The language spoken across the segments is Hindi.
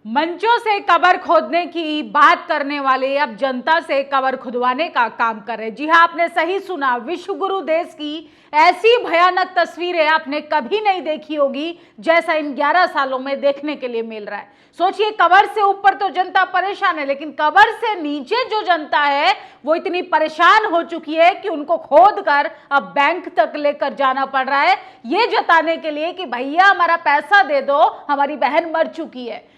मंचों से कबर खोदने की बात करने वाले अब जनता से कबर खुदवाने का काम कर रहे। जी हाँ, आपने सही सुना। विश्व गुरु देश की ऐसी भयानक तस्वीरें आपने कभी नहीं देखी होगी जैसा इन 11 सालों में देखने के लिए मिल रहा है। सोचिए, कबर से ऊपर तो जनता परेशान है, लेकिन कबर से नीचे जो जनता है वो इतनी परेशान हो चुकी है कि उनको खोद कर अब बैंक तक लेकर जाना पड़ रहा है, ये जताने के लिए कि भैया हमारा पैसा दे दो, हमारी बहन मर चुकी है।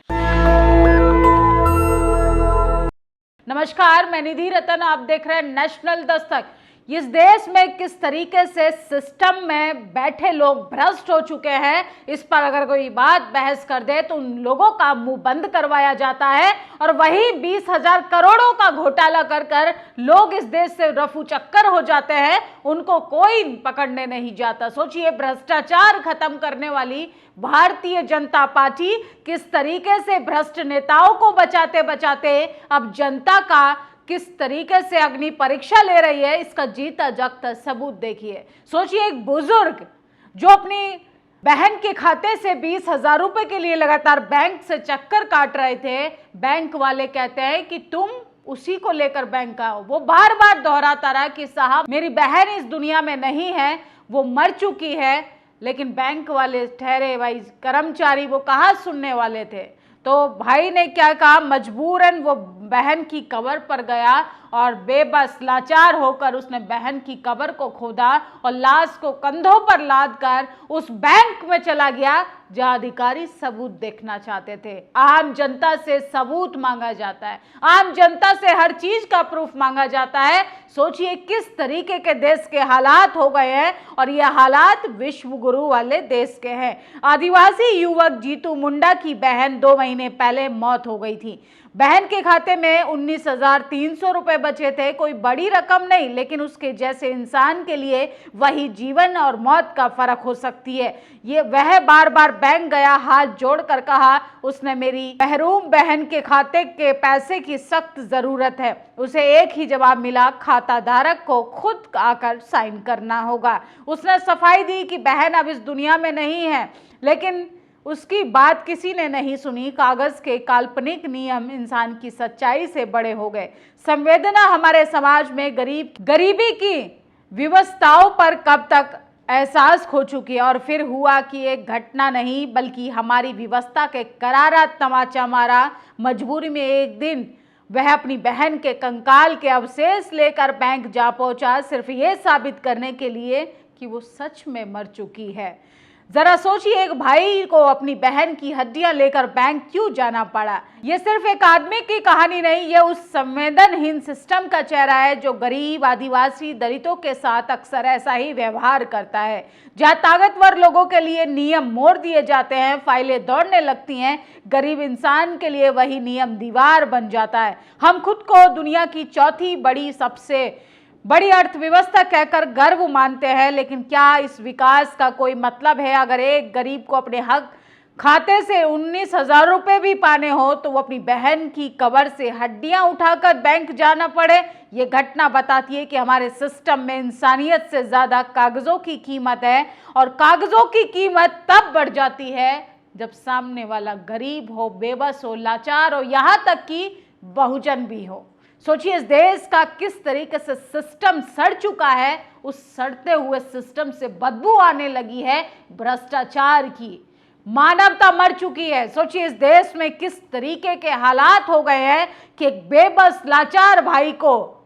नमस्कार, मैं निधि रतन, आप देख रहे हैं नेशनल दस्तक। इस देश में किस तरीके से सिस्टम में बैठे लोग भ्रष्ट हो चुके हैं, इस पर अगर कोई बात बहस कर दे तो उन लोगों का मुंह बंद करवाया जाता है और वही 20,000 करोड़ों का घोटाला कर कर लोग इस देश से रफू चक्कर हो जाते हैं, उनको कोई पकड़ने नहीं जाता। सोचिए, भ्रष्टाचार खत्म करने वाली भारतीय जनता पार्टी किस तरीके से भ्रष्ट नेताओं को बचाते बचाते अब जनता का किस तरीके से अग्नि परीक्षा ले रही है, इसका जीता जागता सबूत देखिए। सोचिए, एक बुजुर्ग जो अपनी बहन के खाते से 20,000 रुपए के लिए लगातार बैंक से चक्कर काट रहे थे, बैंक वाले कहते हैं कि तुम उसी को लेकर बैंक आओ। वो बार बार दोहराता रहा कि साहब मेरी बहन इस दुनिया में नहीं है, वो मर चुकी है। लेकिन बैंक वाले ठहरे भाई कर्मचारी, वो कहाँ सुनने वाले थे। तो भाई ने क्या कहा, मजबूरन वो बहन की कब्र पर गया और बेबस लाचार होकर उसने बहन की कब्र को खोदा और लाश को कंधों पर लाद कर उस बैंक में चला गया जहां अधिकारी सबूत देखना चाहते थे। आम जनता से सबूत मांगा जाता है, आम जनता से हर चीज का प्रूफ मांगा जाता है। सोचिए किस तरीके के देश के हालात हो गए हैं, और ये हालात विश्व गुरु वाले देश के हैं। आदिवासी युवक जीतू मुंडा की बहन 2 महीने पहले मौत हो गई थी। बहन के खाते में 19,300 रुपए बचे थे, कोई बड़ी रकम नहीं, लेकिन उसके जैसे इंसान के लिए वही जीवन और मौत का फर्क हो सकती है। ये वह बार बार बैंक गया, हाथ जोड़कर कहा उसने मेरी महरूम बहन के खाते के पैसे की सख्त जरूरत है। उसे एक ही जवाब मिला, खाता धारक को खुद आकर साइन करना होगा। उसने सफाई दी कि बहन अब इस दुनिया में नहीं है, लेकिन उसकी बात किसी ने नहीं सुनी। कागज के काल्पनिक नियम इंसान की सच्चाई से बड़े हो गए। संवेदना हमारे समाज में गरीबी की विवशताओं पर कब तक एहसास खो चुकी है। और फिर हुआ कि एक घटना नहीं बल्कि हमारी विवशता के करारा तमाचा मारा। मजबूरी में एक दिन वह अपनी बहन के कंकाल के अवशेष लेकर बैंक जा पहुंचा, सिर्फ ये साबित करने के लिए कि वो सच में मर चुकी है। जरा सोचिए, एक भाई को अपनी बहन की हड्डियां लेकर बैंक क्यों जाना पड़ा। ये सिर्फ एक आदमी की कहानी नहीं, ये उस संवेदनहीन सिस्टम का चेहरा है जो गरीब, आदिवासी, दलितों के साथ अक्सर ऐसा ही व्यवहार करता है। जहां ताकतवर लोगों के लिए नियम मोड़ दिए जाते हैं, फाइलें दौड़ने लगती हैं, गरीब इंसान के लिए वही नियम दीवार बन जाता है। हम खुद को दुनिया की चौथी सबसे बड़ी अर्थव्यवस्था कहकर गर्व मानते हैं, लेकिन क्या इस विकास का कोई मतलब है अगर एक गरीब को अपने हक खाते से 19,000 रुपए भी पाने हो तो वो अपनी बहन की कब्र से हड्डियां उठाकर बैंक जाना पड़े। ये घटना बताती है कि हमारे सिस्टम में इंसानियत से ज्यादा कागजों की कीमत है, और कागजों की कीमत तब बढ़ जाती है जब सामने वाला गरीब हो, बेबस हो, लाचार हो, यहाँ तक कि बहुजन भी हो। सोचिए, इस देश का किस तरीके से सिस्टम सड़ चुका है। उस सड़ते हुए सिस्टम से बदबू आने लगी है भ्रष्टाचार की। मानवता मर चुकी है। सोचिए, इस देश में किस तरीके के हालात हो गए हैं कि एक बेबस लाचार भाई को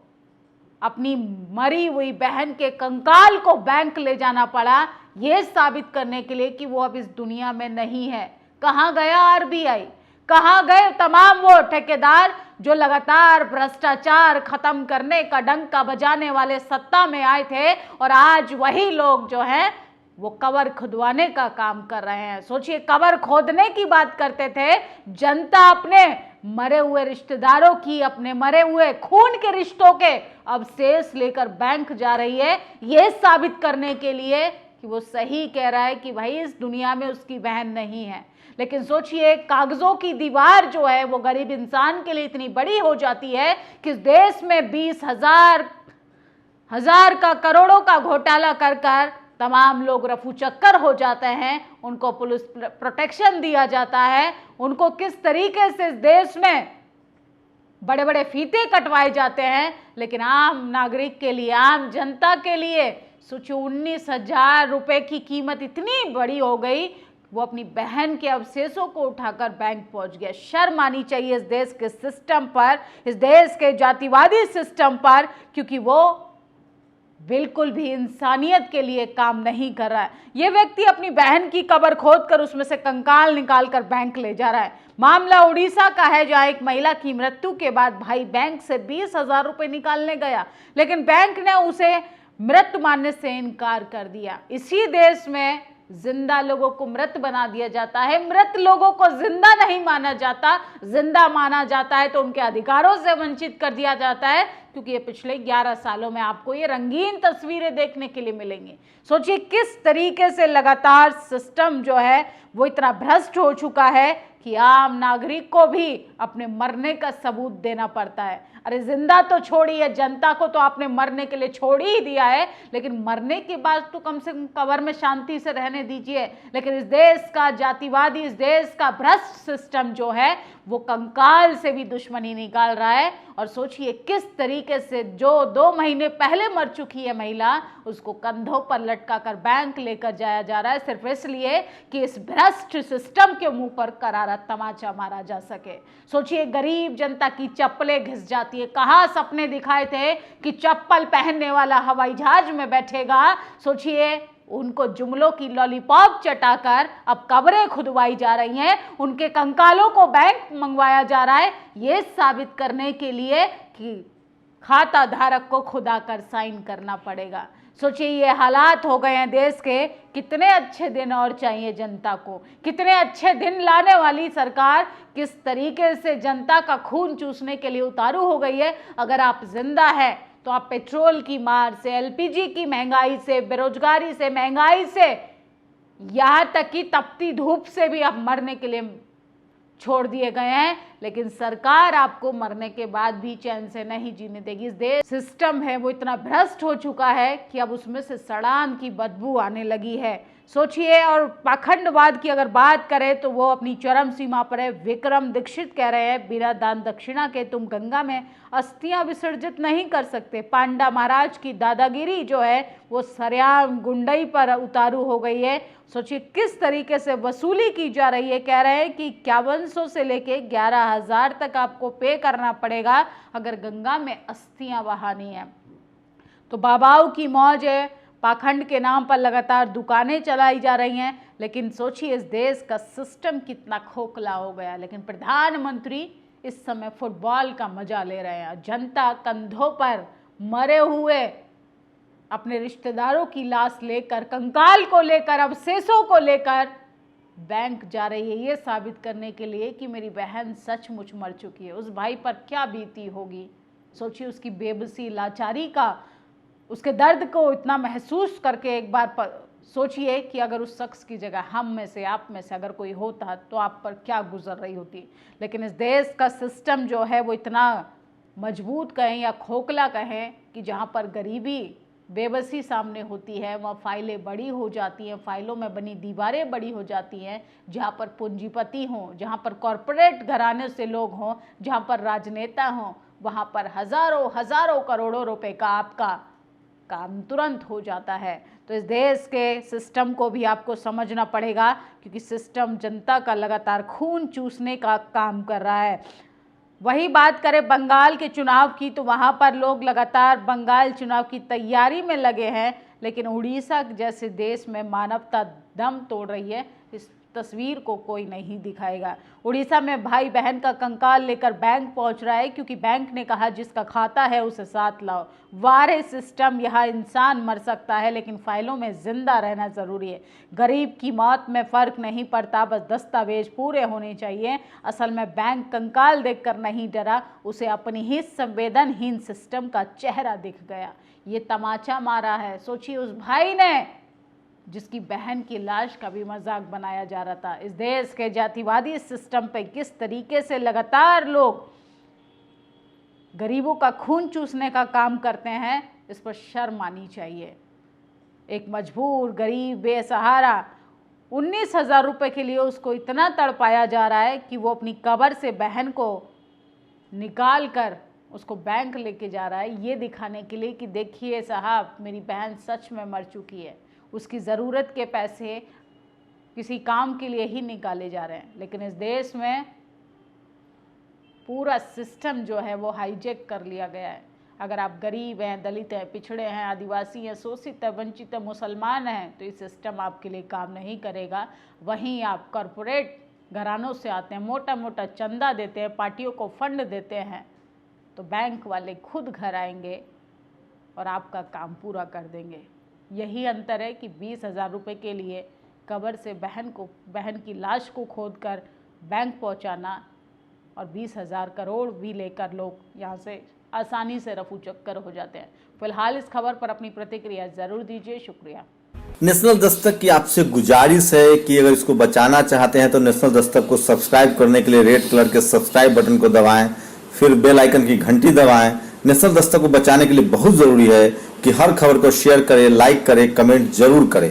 अपनी मरी हुई बहन के कंकाल को बैंक ले जाना पड़ा, यह साबित करने के लिए कि वो अब इस दुनिया में नहीं है। कहां गया आरबीआई, कहां गए तमाम वो ठेकेदार जो लगातार भ्रष्टाचार खत्म करने का डंका बजाने वाले सत्ता में आए थे, और आज वही लोग जो हैं वो कब्र खुदवाने का काम कर रहे हैं। सोचिए, कब्र खोदने की बात करते थे, जनता अपने मरे हुए रिश्तेदारों की, अपने मरे हुए खून के रिश्तों के अवशेष लेकर बैंक जा रही है, यह साबित करने के लिए कि वो सही कह रहा है कि भाई इस दुनिया में उसकी बहन नहीं है। लेकिन सोचिए, कागजों की दीवार जो है वो गरीब इंसान के लिए इतनी बड़ी हो जाती है कि देश में 20,000 का करोड़ों का घोटाला कर कर तमाम लोग रफू चक्कर हो जाते हैं, उनको पुलिस प्रोटेक्शन दिया जाता है, उनको किस तरीके से इस देश में बड़े बड़े फीते कटवाए जाते हैं, लेकिन आम नागरिक के लिए, आम जनता के लिए सोचिए 19,000 रुपए की कीमत इतनी बड़ी हो गई, वो अपनी बहन के अवशेषों को उठाकर बैंक पहुंच गया। शर्म आनी चाहिए इस देश के सिस्टम पर, इस देश के जातिवादी सिस्टम पर, क्योंकि वो बिल्कुल भी इंसानियत के लिए काम नहीं कर रहा है। ये व्यक्ति अपनी बहन की कब्र खोदकर उसमें से कंकाल निकालकर बैंक ले जा रहा है। मामला उड़ीसा का है, जहां एक महिला की मृत्यु के बाद भाई बैंक से 20,000 रुपए निकालने गया, लेकिन बैंक ने उसे मृत मानने से इनकार कर दिया। इसी देश में जिंदा लोगों को मृत बना दिया जाता है, मृत लोगों को जिंदा नहीं माना जाता, जिंदा माना जाता है तो उनके अधिकारों से वंचित कर दिया जाता है, क्योंकि ये पिछले 11 सालों में आपको ये रंगीन तस्वीरें देखने के लिए मिलेंगी। सोचिए किस तरीके से लगातार सिस्टम जो है वो इतना भ्रष्ट हो चुका है कि आम नागरिक को भी अपने मरने का सबूत देना पड़ता है। अरे जिंदा तो छोड़िए, जनता को तो आपने मरने के लिए छोड़ ही दिया है, लेकिन मरने के बाद तो कम से कम कब्र में शांति से रहने दीजिए। लेकिन इस देश का जातिवादी, इस देश का भ्रष्ट सिस्टम जो है वो कंकाल से भी दुश्मनी निकाल रहा है। और सोचिए किस तरीके से जो 2 महीने पहले मर चुकी है महिला, उसको कंधों पर लटका कर बैंक लेकर जाया जा रहा है, सिर्फ इसलिए कि इस भ्रष्ट सिस्टम के मुंह पर करारा तमाचा मारा जा सके। सोचिए गरीब जनता की चप्पलें घिस जाती है। कहाँ सपने दिखाए थे कि चप्पल पहनने वाला हवाई जहाज में बैठेगा। सोचिए उनको जुमलों की लॉलीपॉप चटाकर अब कब्रें खुदवाई जा रही हैं, उनके कंकालों को बैंक मंगवाया जा रहा है, ये साबित करने के लिए कि खाता धारक को खुदा कर साइन करना पड़ेगा। सोचिए ये हालात हो गए हैं देश के। कितने अच्छे दिन और चाहिए जनता को, कितने अच्छे दिन लाने वाली सरकार किस तरीके से जनता का खून चूसने के लिए उतारू हो गई है। अगर आप जिंदा है तो आप पेट्रोल की मार से, एलपीजी की महंगाई से, बेरोजगारी से, महंगाई से, यहां तक कि तपती धूप से भी आप मरने के लिए छोड़ दिए गए हैं। लेकिन सरकार आपको मरने के बाद भी चैन से नहीं जीने देगी। इस देश सिस्टम है वो इतना भ्रष्ट हो चुका है कि अब उसमें से सड़ान की बदबू आने लगी है। सोचिए, और पाखंडवाद की अगर बात करें तो वो अपनी चरम सीमा पर है। विक्रम दीक्षित कह रहे हैं बिना दान दक्षिणा के तुम गंगा में अस्थियां विसर्जित नहीं कर सकते। पांडा महाराज की दादागिरी जो है वो सरेआम गुंडई पर उतारू हो गई है। सोचिए किस तरीके से वसूली की जा रही है। कह रहे हैं कि 5100 से लेके 11,000 तक आपको पे करना पड़ेगा अगर गंगा में अस्थियां बहानी है। तो बाबाओं की मौज है, पाखंड के नाम पर लगातार दुकानें चलाई जा रही हैं। लेकिन सोचिए इस देश का सिस्टम कितना खोखला हो गया। लेकिन प्रधानमंत्री इस समय फुटबॉल का मजा ले रहे हैं। जनता कंधों पर मरे हुए अपने रिश्तेदारों की लाश लेकर, कंकाल को लेकर, अवशेषों को लेकर बैंक जा रही है, ये साबित करने के लिए कि मेरी बहन सचमुच मर चुकी है। उस भाई पर क्या बीती होगी। सोचिए उसकी बेबसी, लाचारी का, उसके दर्द को इतना महसूस करके एक बार सोचिए कि अगर उस शख्स की जगह हम में से, आप में से अगर कोई होता तो आप पर क्या गुजर रही होती। लेकिन इस देश का सिस्टम जो है वो इतना मजबूत कहें या खोखला कहें कि जहाँ पर गरीबी, बेबसी सामने होती है, वहाँ फाइलें बड़ी हो जाती हैं, फाइलों में बनी दीवारें बड़ी हो जाती हैं। जहाँ पर पूंजीपति हों, जहाँ पर कॉरपोरेट घराने से लोग हों, जहाँ पर राजनेता हों, वहाँ पर हजारों हजारों करोड़ों रुपए का आपका काम तुरंत हो जाता है। तो इस देश के सिस्टम को भी आपको समझना पड़ेगा, क्योंकि सिस्टम जनता का लगातार खून चूसने का काम कर रहा है। वही बात करें बंगाल के चुनाव की, तो वहाँ पर लोग लगातार बंगाल चुनाव की तैयारी में लगे हैं। लेकिन उड़ीसा जैसे देश में मानवता दम तोड़ रही है, इस तस्वीर को कोई नहीं दिखाएगा। उड़ीसा में भाई बहन का कंकाल लेकर बैंक पहुंच रहा है, क्योंकि बैंक ने कहा जिसका खाता है उसे साथ लाओ। वारे सिस्टम, यहाँ इंसान मर सकता है लेकिन फाइलों में जिंदा रहना जरूरी है। गरीब की मौत में फर्क नहीं पड़ता, बस दस्तावेज पूरे होने चाहिए। असल में बैंक कंकाल देखकर नहीं डरा, उसे अपनी ही संवेदनहीन सिस्टम का चेहरा दिख गया। ये तमाचा मारा है। सोचिए उस भाई ने जिसकी बहन की लाश का भी मजाक बनाया जा रहा था। इस देश के जातिवादी सिस्टम पे किस तरीके से लगातार लोग गरीबों का खून चूसने का काम करते हैं, इस पर शर्म आनी चाहिए। एक मजबूर, गरीब, बेसहारा 19,000 रुपये के लिए उसको इतना तड़पाया जा रहा है कि वो अपनी कब्र से बहन को निकाल कर उसको बैंक लेके जा रहा है, ये दिखाने के लिए कि देखिए साहब, मेरी बहन सच में मर चुकी है। उसकी ज़रूरत के पैसे किसी काम के लिए ही निकाले जा रहे हैं। लेकिन इस देश में पूरा सिस्टम जो है वो हाईजैक कर लिया गया है। अगर आप गरीब हैं, दलित हैं, पिछड़े हैं, आदिवासी हैं, शोषित हैं, वंचित हैं, मुसलमान हैं, तो ये सिस्टम आपके लिए काम नहीं करेगा। वहीं आप कॉरपोरेट घरानों से आते हैं, मोटा मोटा चंदा देते हैं, पार्टियों को फंड देते हैं, तो बैंक वाले खुद घर आएंगे और आपका काम पूरा कर देंगे। यही अंतर है कि 20,000 रुपये के लिए कब्र से बहन की लाश को खोदकर बैंक पहुंचाना और 20,000 करोड़ भी लेकर लोग यहाँ से आसानी से रफू चक्कर हो जाते हैं। फिलहाल इस खबर पर अपनी प्रतिक्रिया जरूर दीजिए। शुक्रिया। नेशनल दस्तक की आपसे गुजारिश है कि अगर इसको बचाना चाहते हैं तो नेशनल दस्तक को सब्सक्राइब करने के लिए रेड कलर के सब्सक्राइब बटन को दबाएं, फिर बेल आइकन की घंटी दबाएं। नेशनल दस्तक को बचाने के लिए बहुत जरूरी है कि हर खबर को शेयर करें, लाइक करें, कमेंट जरूर करें।